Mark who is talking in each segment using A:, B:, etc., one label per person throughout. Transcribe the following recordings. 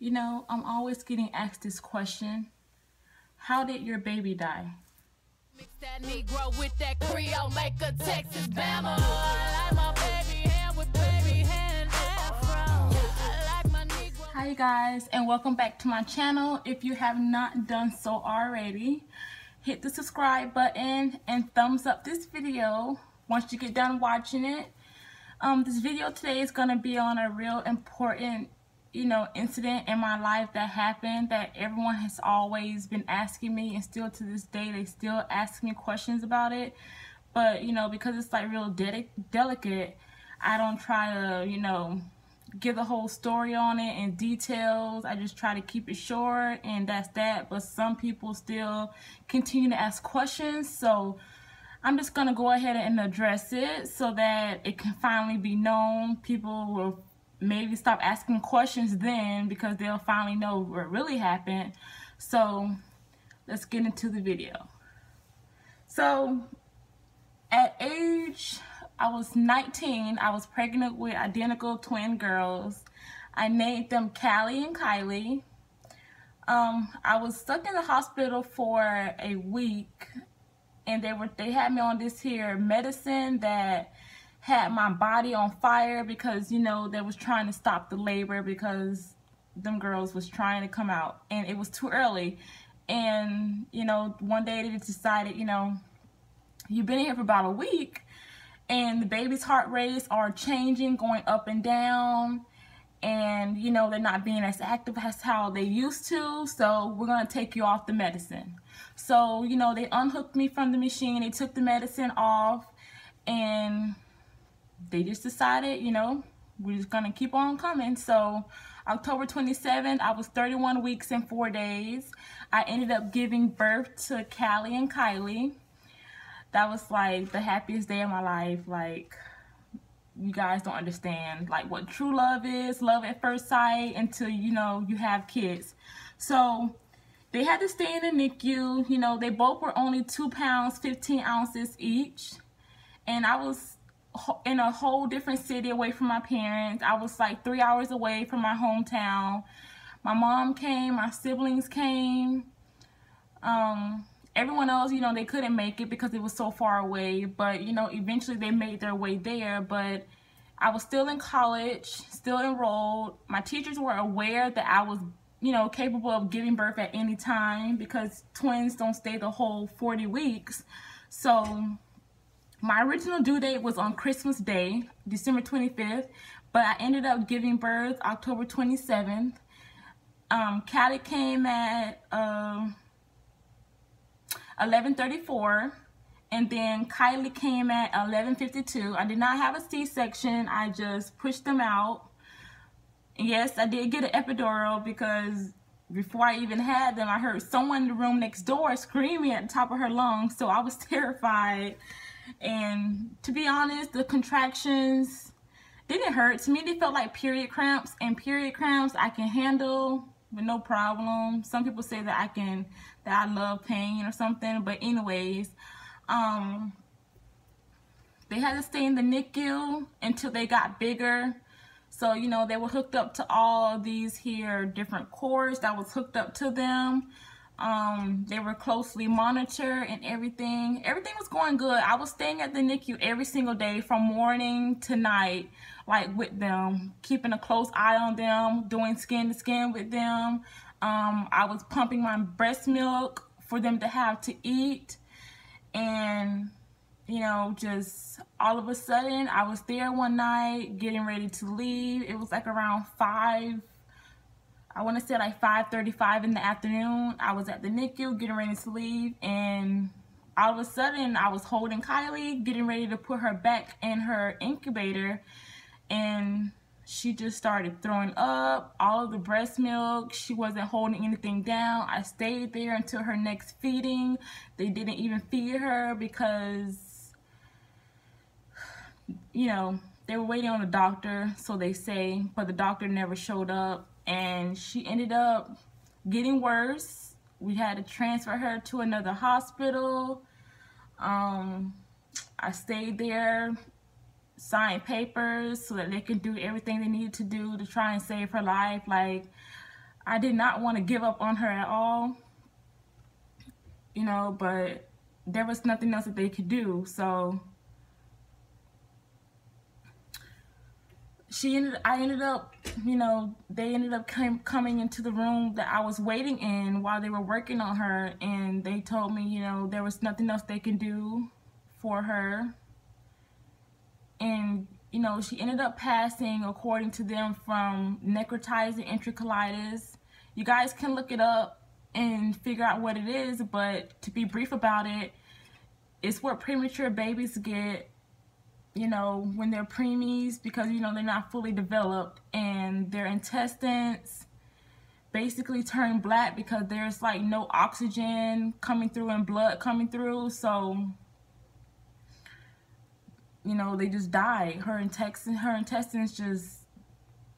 A: You know, I'm always getting asked this question: how did your baby die?
B: Mix that Negro with that Creole, make a Texas Bama. I like my baby hair with baby hair and afro. I like my Negro.
A: Hi you guys, and welcome back to my channel. If you have not done so already, hit the subscribe button and thumbs up this video once you get done watching it. This video today is going to be on a real important incident in my life that happened that everyone has always been asking me, and still to this day they still ask me questions about it. But because it's like real delicate, I don't try to give the whole story on it in details. I just try to keep it short, and that's that. But some people still continue to ask questions, so I'm just gonna go ahead and address it so that it can finally be known. People will maybe stop asking questions then, because they'll finally know what really happened. So let's get into the video. So at age, I was 19, I was pregnant with identical twin girls. I named them Callie and Kylie. I was stuck in the hospital for a week, and they had me on this here medicine that had my body on fire because they was trying to stop the labor because them girls was trying to come out and it was too early. And one day they decided, you've been here for about a week and the baby's heart rates are changing, going up and down, and they're not being as active as how they used to, so we're gonna take you off the medicine. So they unhooked me from the machine, they took the medicine off, and they just decided, we're just gonna keep on coming. So October 27th, I was 31 weeks and 4 days. I ended up giving birth to Callie and Kylie. That was like the happiest day of my life. Like, you guys don't understand like what true love is, love at first sight, until you have kids. So they had to stay in the NICU. They both were only 2 pounds 15 ounces each, and I was in a whole different city away from my parents. I was like 3 hours away from my hometown. My mom came, my siblings came. Everyone else, they couldn't make it because it was so far away, but eventually they made their way there. But I was still in college, still enrolled. My teachers were aware that I was capable of giving birth at any time, because twins don't stay the whole 40 weeks. So my original due date was on Christmas Day, December 25th, but I ended up giving birth October 27th. Callie came at 11:34, and then Kylie came at 11:52. I did not have a C-section. I just pushed them out. Yes, I did get an epidural, because before I even had them, I heard someone in the room next door screaming at the top of her lungs, so I was terrified. And to be honest, the contractions didn't hurt. To me, they felt like period cramps, and period cramps I can handle with no problem. Some people say that I love pain or something, but anyways, they had to stay in the NICU until they got bigger. So they were hooked up to all these here different cords that was hooked up to them. They were closely monitored, and everything was going good. I was staying at the NICU every single day from morning to night, like with them, keeping a close eye on them, doing skin to skin with them. I was pumping my breast milk for them to have to eat, and just all of a sudden I was there one night getting ready to leave. It was like around 5, I want to say like 5:35 in the afternoon. I was at the NICU getting ready to leave, and all of a sudden I was holding Kylie, getting ready to put her back in her incubator, and she just started throwing up all of the breast milk. She wasn't holding anything down. I stayed there until her next feeding. They didn't even feed her because they were waiting on the doctor, so they say, but the doctor never showed up. And she ended up getting worse. We had to transfer her to another hospital. I stayed there, signed papers so that they could do everything they needed to do to try and save her life. Like, I did not want to give up on her at all, you know, but there was nothing else that they could do. So I ended up, you know, they ended up coming into the room that I was waiting in while they were working on her, and they told me, you know, there was nothing else they can do for her. And, you know, she ended up passing, according to them, from necrotizing enterocolitis. You guys can look it up and figure out what it is, but to be brief about it, it's what premature babies get, you know, when they're preemies, because, you know, they're not fully developed, and their intestines basically turn black because there's like no oxygen coming through and blood coming through. So, you know, they just die. Her intestines just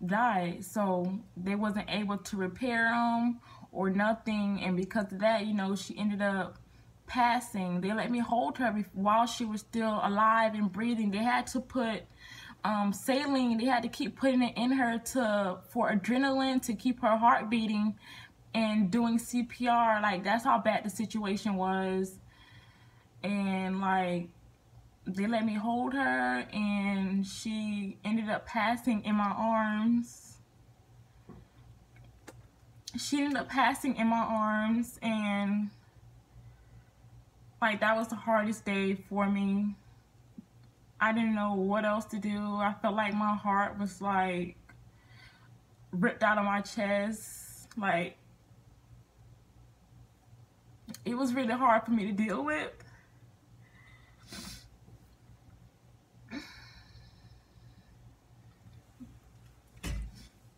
A: died. So they wasn't able to repair them or nothing, and because of that, you know, she ended up passing. They let me hold her while she was still alive and breathing. They had to put saline, they had to keep putting it in her for adrenaline to keep her heart beating, and doing CPR. Like, that's how bad the situation was. And like, they let me hold her, and she ended up passing in my arms. She ended up passing in my arms, and like, that was the hardest day for me. I didn't know what else to do. I felt like my heart was like ripped out of my chest. Like, it was really hard for me to deal with.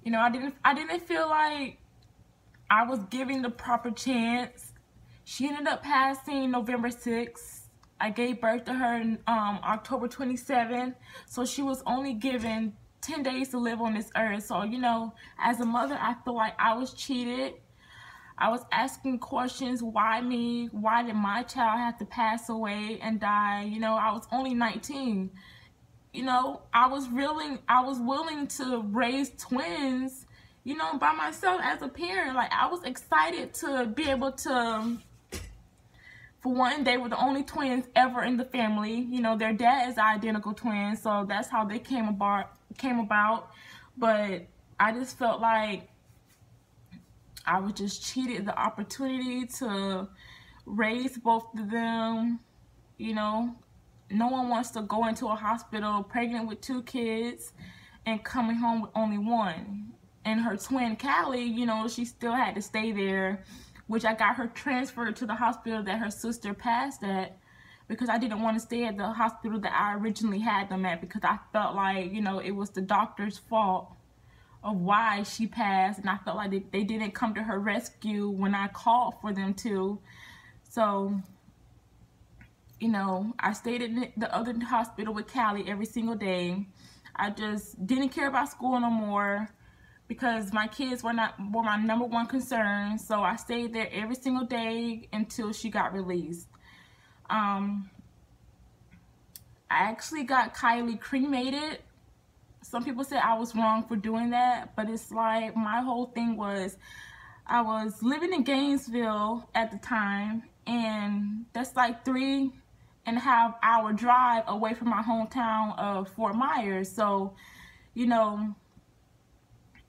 A: You know, I didn't feel like I was giving the proper chance. She ended up passing November 6th. I gave birth to her in October 27th. So she was only given 10 days to live on this earth. So, you know, as a mother, I feel like I was cheated. I was asking questions. Why me? Why did my child have to pass away and die? You know, I was only 19. You know, I was willing to raise twins, you know, by myself as a parent. Like, I was excited to be able to, for one, they were the only twins ever in the family. You know, their dad is identical twins, so that's how they came about. But I just felt like I was just cheated the opportunity to raise both of them. You know, no one wants to go into a hospital pregnant with 2 kids and coming home with only 1. And her twin, Cylee, you know, she still had to stay there, which I got her transferred to the hospital that her sister passed at, because I didn't want to stay at the hospital that I originally had them at, because I felt like, you know, it was the doctor's fault of why she passed, and I felt like they didn't come to her rescue when I called for them to. So, you know, I stayed in the other hospital with Cylee every single day. I just didn't care about school no more, because my kids were my #1 concern. So I stayed there every single day until she got released. I actually got Cylee cremated. Some people said I was wrong for doing that, but it's like, my whole thing was, I was living in Gainesville at the time, and that's like 3.5-hour drive away from my hometown of Fort Myers. So, you know,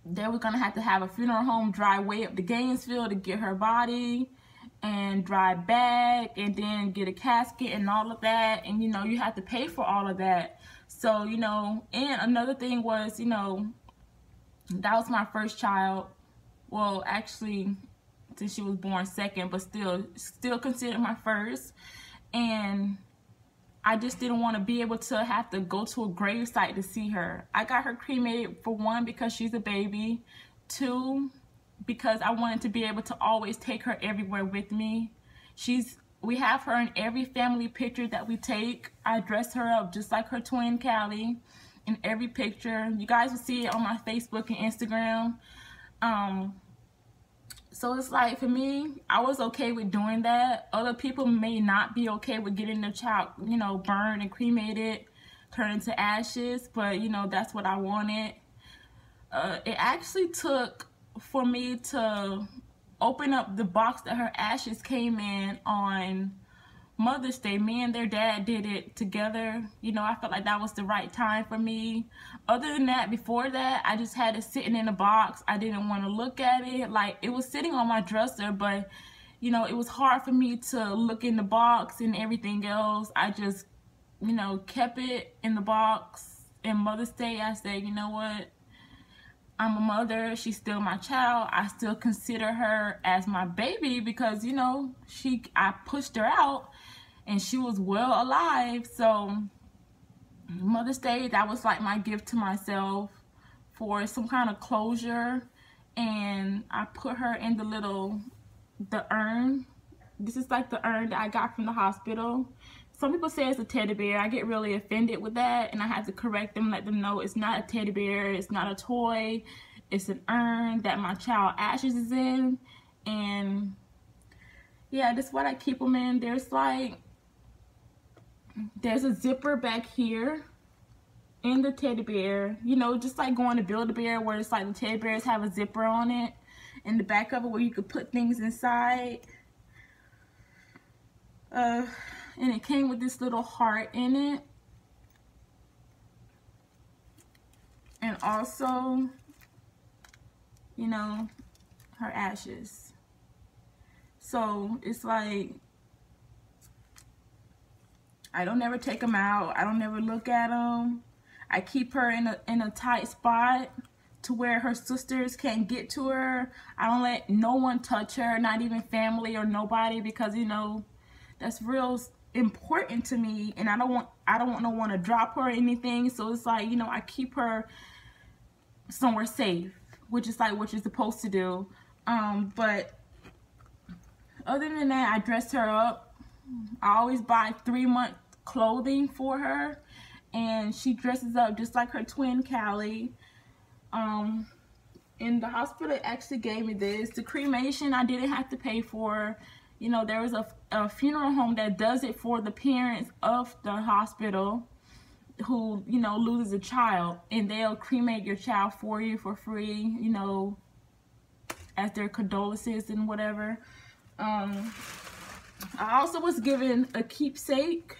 A: they were gonna have to have a funeral home drive way up to Gainesville to get her body, and drive back, and then get a casket and all of that. And, you know, you have to pay for all of that. So, you know, and another thing was, you know, that was my first child. Well, actually, since she was born second, but still considered my first. And I just didn't want to be able to have to go to a grave site to see her. I got her cremated, for one, because she's a baby. 2, because I wanted to be able to always take her everywhere with me. We have her in every family picture that we take. I dress her up just like her twin, Cylee, in every picture. You guys will see it on my Facebook and Instagram. So it's like, for me, I was okay with doing that. Other people may not be okay with getting their child, you know, burned and cremated, turned into ashes, but, you know, that's what I wanted. It actually took for me to open up the box that her ashes came in on Mother's Day. Me and their dad did it together. You know, I felt like that was the right time for me. Other than that, before that, I just had it sitting in a box. I didn't want to look at it. Like, it was sitting on my dresser, but, you know, it was hard for me to look in the box and everything else. I just, you know, kept it in the box. And Mother's Day, I said, you know what? I'm a mother. She's still my child. I still consider her as my baby because, you know, I pushed her out and she was well alive. So Mother's Day, that was like my gift to myself for some kind of closure. And I put her in the urn. This is like the urn that I got from the hospital. Some people say it's a teddy bear. I get really offended with that, and I had to correct them, let them know it's not a teddy bear, it's not a toy, it's an urn that my child ashes is in. And yeah, that's what I keep them in. There's a zipper back here in the teddy bear, you know, just like going to Build-A-Bear, where it's like the teddy bears have a zipper on it in the back of it where you could put things inside. And it came with this little heart in it. And also, you know, her ashes. So it's like, I don't never take them out. I don't never look at them. I keep her in a tight spot to where her sisters can't get to her. I don't let no one touch her, not even family or nobody, because, you know, that's real important to me, and I don't want no one to drop her or anything. So it's like, you know, I keep her somewhere safe, which is like what you're supposed to do. But other than that, I dress her up. I always buy 3-month clothing for her, and she dresses up just like her twin Callie. And the hospital actually gave me this. The cremation I didn't have to pay for. You know, there was a funeral home that does it for the parents of the hospital who, you know, loses a child, and they'll cremate your child for you for free, you know, as their condolences and whatever. I also was given a keepsake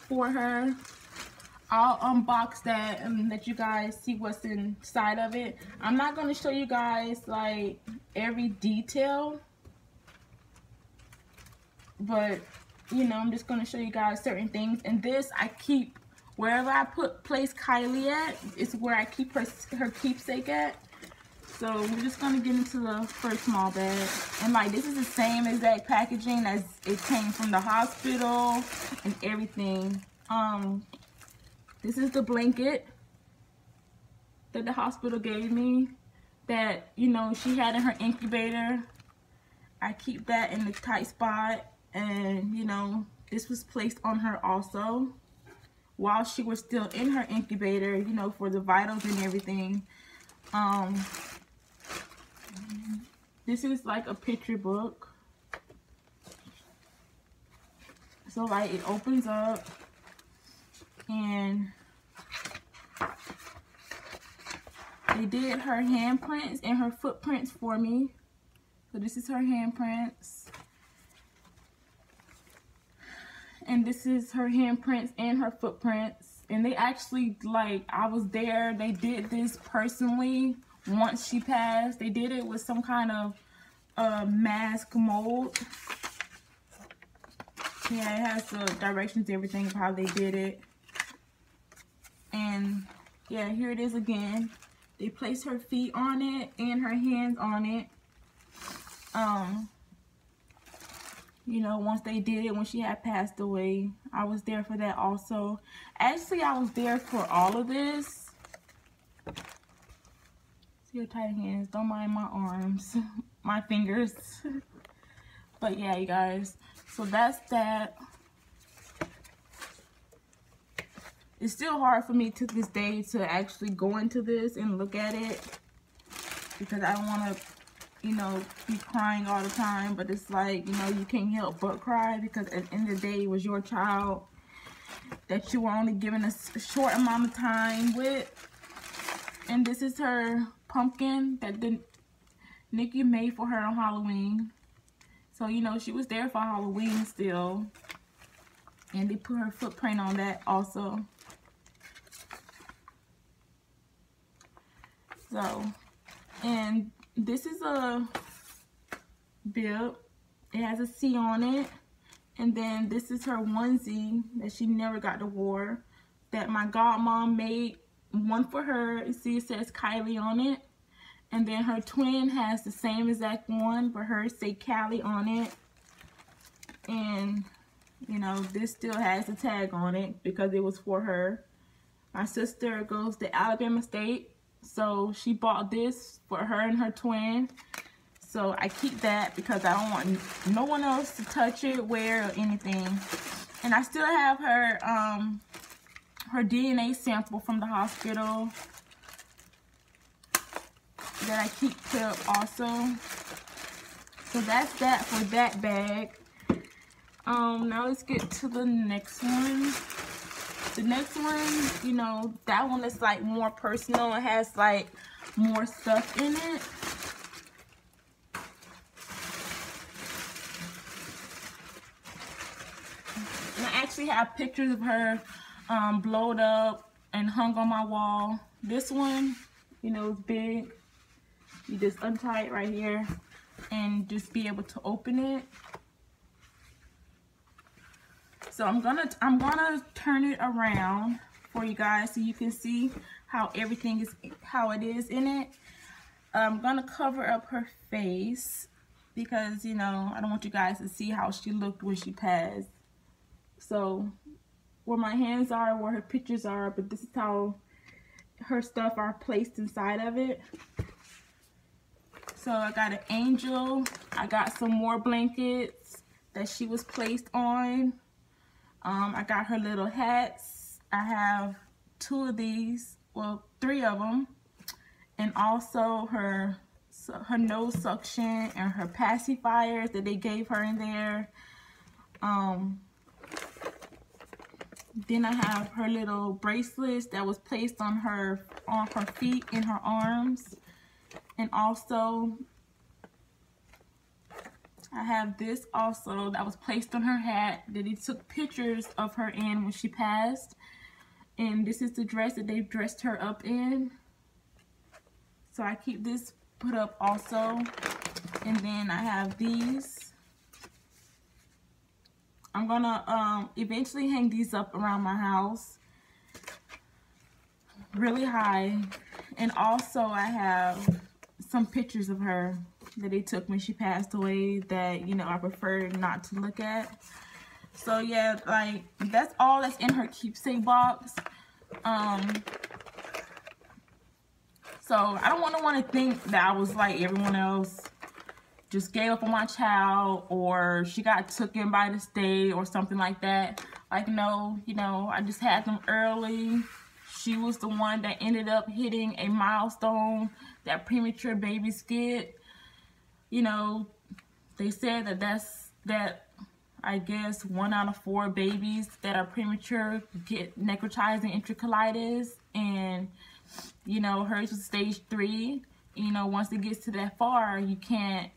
A: for her. I'll unbox that and let you guys see what's inside of it. I'm not going to show you guys like every detail, but, you know, I'm just going to show you guys certain things. And this I keep wherever I place Kylie at. It's where I keep her keepsake at. So we're just going to get into the first small bag. And like, this is the same exact packaging as it came from the hospital and everything. This is the blanket that the hospital gave me that, you know, she had in her incubator. I keep that in the tight spot. And, you know, this was placed on her also while she was still in her incubator, you know, for the vitals and everything. This is like a picture book. So, like, it opens up and they did her handprints and her footprints for me. So this is her handprints. And this is her handprints and her footprints. And they actually, like, I was there. They did this personally once she passed. They did it with some kind of mask mold. Yeah, it has the directions, everything of how they did it. And yeah, here it is again. They placed her feet on it and her hands on it. You know, once they did it, when she had passed away, I was there for that also. Actually, I was there for all of this. See her tight hands. Don't mind my arms, my fingers. But yeah, you guys. So that's that. It's still hard for me to this day to actually go into this and look at it, because I don't want to, you know, be crying all the time. But it's like, you know, you can't help but cry, because at the end of the day, it was your child that you were only given a short amount of time with. And this is her pumpkin that the NICU made for her on Halloween. So, you know, she was there for Halloween still. And they put her footprint on that also. So, and this is a bib. It has a C on it. And then this is her onesie that she never got to wear, that my godmom made one for her. You see, it says Kylie on it. And then her twin has the same exact one, but hers say Callie on it. And, you know, this still has a tag on it because it was for her. My sister goes to Alabama State, so she bought this for her and her twin. So I keep that because I don't want no one else to touch it, wear, or anything. And I still have her her DNA sample from the hospital that I keep put also. So that's that for that bag. Now let's get to the next one. The next one, you know, that one is like more personal. It has like more stuff in it. And I actually have pictures of her blowed up and hung on my wall. This one, you know, is big. You just untie it right here and just be able to open it. So I'm gonna turn it around for you guys so you can see how everything is, how it is in it. I'm gonna cover up her face because, you know, I don't want you guys to see how she looked when she passed. So where my hands are, where her pictures are, but this is how her stuff are placed inside of it. So I got an angel. I got some more blankets that she was placed on. I got her little hats. I have 2 of these, well, 3 of them. And also her nose suction and her pacifiers that they gave her in there. Then I have her little bracelets that was placed on her feet and her arms. And also, I have this also that was placed on her hat that they took pictures of her in when she passed. And this is the dress that they dressed her up in. So I keep this put up also. And then I have these. I'm gonna eventually hang these up around my house really high. And also I have some pictures of her that they took when she passed away that, you know, I prefer not to look at. So yeah, like that's all that's in her keepsake box. So I don't want to think that I was like everyone else, just gave up on my child, or she got taken by the state or something like that. Like, no, you know, I just had them early. She was the one that ended up hitting a milestone that premature babies get. You know, they said that I guess 1 out of 4 babies that are premature get necrotizing enterocolitis, and you know, hers was stage 3. You know, once it gets to that far, you can't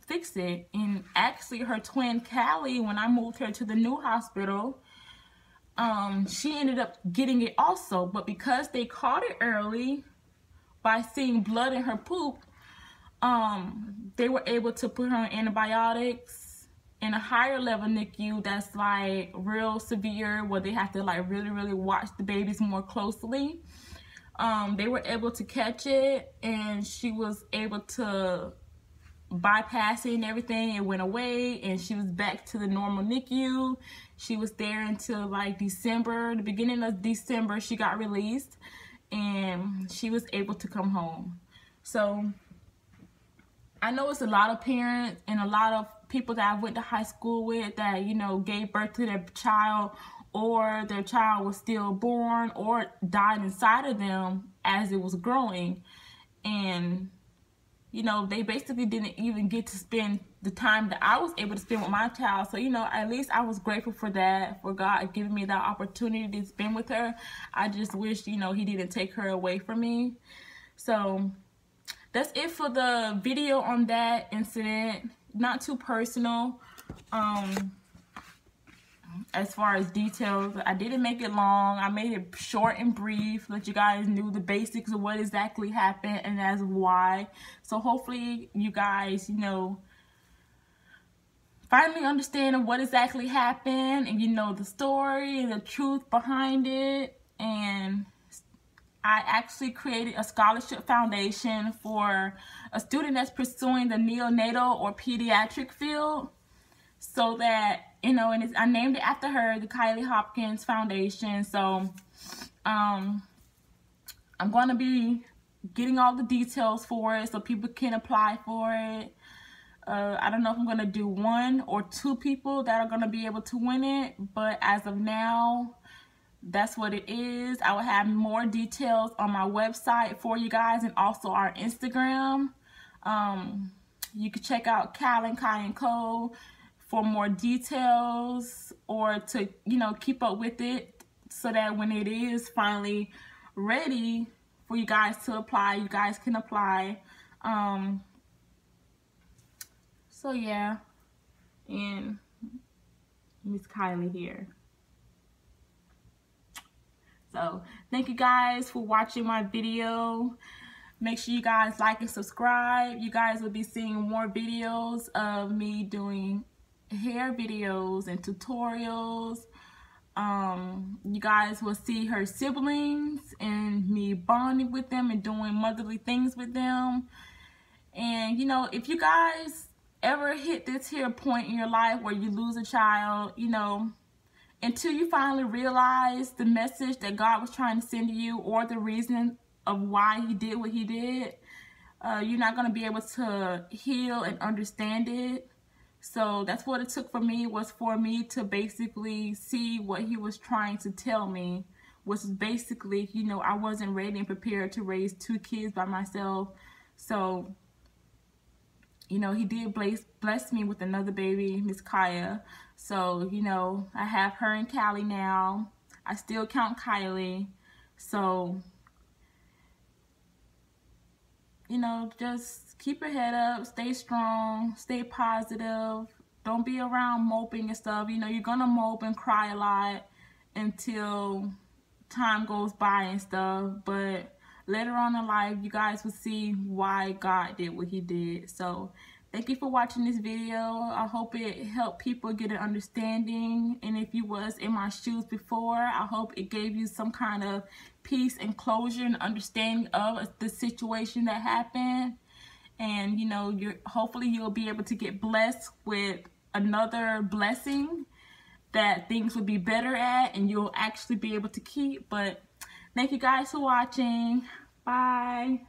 A: fix it. And actually her twin Callie, when I moved her to the new hospital, she ended up getting it also, but because they caught it early by seeing blood in her poop, they were able to put her on antibiotics in a higher level NICU that's like real severe, where they have to like really watch the babies more closely. They were able to catch it, and she was able to bypass it and everything. It went away, and she was back to the normal NICU. She was there until like December, the beginning of December, she got released, and she was able to come home. So I know it's a lot of parents and a lot of people that I went to high school with that, you know, gave birth to their child, or their child was stillborn or died inside of them as it was growing. And, you know, they basically didn't even get to spend the time that I was able to spend with my child. So, you know, at least I was grateful for that, for God giving me that opportunity to spend with her. I just wish, you know, he didn't take her away from me. So that's it for the video on that incident. Not too personal. As far as details, I didn't make it long. I made it short and brief, let you guys knew the basics of what exactly happened and as why. So hopefully you guys, you know, finally understand what exactly happened, and you know the story and the truth behind it. And I actually created a scholarship foundation for a student that's pursuing the neonatal or pediatric field, so that, you know, and I named it after her, the Cylee Hopkins Foundation. So I'm going to be getting all the details for it so people can apply for it. I don't know if I'm going to do 1 or 2 people that are going to be able to win it, but as of now, that's what it is. I will have more details on my website for you guys, and also our Instagram. You can check out Cal and Kai & Co. for more details, or to, you know, keep up with it, so that when it is finally ready for you guys to apply, you guys can apply. So yeah, and Miss Cylee here. So thank you guys for watching my video. Make sure you guys like and subscribe. You guys will be seeing more videos of me doing hair videos and tutorials. You guys will see her siblings and me bonding with them and doing motherly things with them. And you know, if you guys ever hit this here point in your life where you lose a child, you know, until you finally realize the message that God was trying to send to you, or the reason of why he did what he did, you're not going to be able to heal and understand it. So that's what it took for me, was for me to basically see what he was trying to tell me, which is basically, you know, I wasn't ready and prepared to raise 2 kids by myself. So, you know, he did bless me with another baby, Miss Kaya. So, you know, I have her and Callie now. I still count Kylie. So, you know, just keep your head up, stay strong, stay positive. Don't be around moping and stuff. You know, you're gonna mope and cry a lot until time goes by and stuff. But later on in life, you guys will see why God did what he did. So thank you for watching this video. I hope it helped people get an understanding. And if you was in my shoes before, I hope it gave you some kind of peace and closure and understanding of the situation that happened. And, you know, hopefully you'll be able to get blessed with another blessing that things will be better at and you'll actually be able to keep. But thank you guys for watching. Bye.